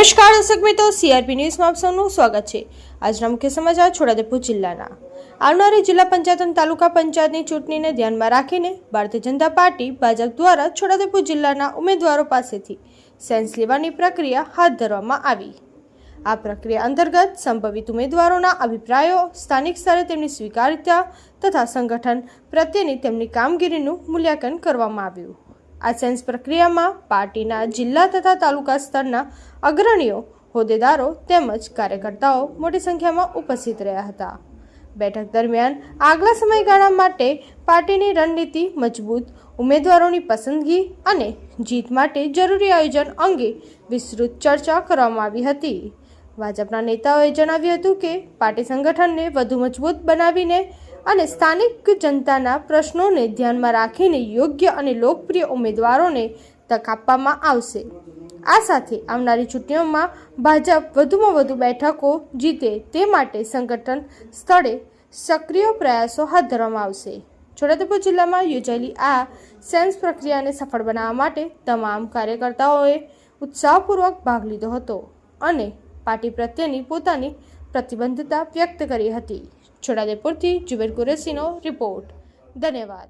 નમસ્કાર દર્શક મિત્રો, સીઆરપી ન્યૂઝમાં આપ સૌનું સ્વાગત છે। આજના મુખ્ય સમાચાર છોટાઉદેપુર જિલ્લાના। આવનારી જિલ્લા પંચાયત અને તાલુકા પંચાયતની ચૂંટણીને ધ્યાનમાં રાખીને ભારતીય જનતા પાર્ટી ભાજપ દ્વારા છોટાઉદેપુર જિલ્લાના ઉમેદવારો પાસેથી સેન્સ લેવાની પ્રક્રિયા હાથ ધરવામાં આવી। આ પ્રક્રિયા અંતર્ગત સંભવિત ઉમેદવારોના અભિપ્રાયો, સ્થાનિક સ્તરે તેમની સ્વીકાર્યતા તથા સંગઠન પ્રત્યેની તેમની કામગીરીનું મૂલ્યાંકન કરવામાં આવ્યું। આ સેન્સ પ્રક્રિયામાં પાર્ટીના જિલ્લા તથા તાલુકા સ્તરના અગ્રણીઓ, હોદ્દેદારો તેમજ કાર્યકર્તાઓ મોટી સંખ્યામાં ઉપસ્થિત રહ્યા હતા। બેઠક દરમિયાન આગલા સમયગાળા માટે પાર્ટીની રણનીતિ, મજબૂત ઉમેદવારોની પસંદગી અને જીત માટે જરૂરી આયોજન અંગે વિસ્તૃત ચર્ચા કરવામાં આવી હતી। ભાજપના નેતાઓએ જણાવ્યું હતું કે પાર્ટી સંગઠનને વધુ મજબૂત બનાવીને અને સ્થાનિક જનતાના પ્રશ્નોને ધ્યાનમાં રાખીને યોગ્ય અને લોકપ્રિય ઉમેદવારોને તક આપવામાં આવશે। આ સાથે આવનારી ચૂંટણીઓમાં ભાજપ વધુમાં વધુ બેઠકો જીતે તે માટે સંગઠન સ્તરે સક્રિય પ્રયાસો હાથ ધરવામાં આવશે। છોટાઉદેપુર જિલ્લામાં યોજાયેલી આ સેન્સ પ્રક્રિયાને સફળ બનાવવા માટે તમામ કાર્યકર્તાઓએ ઉત્સાહપૂર્વક ભાગ લીધો હતો અને પાર્ટી પ્રત્યેની પોતાની પ્રતિબદ્ધતા વ્યક્ત કરી હતી। છોટાઉદેપુરથી જુબેર કુરેશીનો રિપોર્ટ। ધન્યવાદ।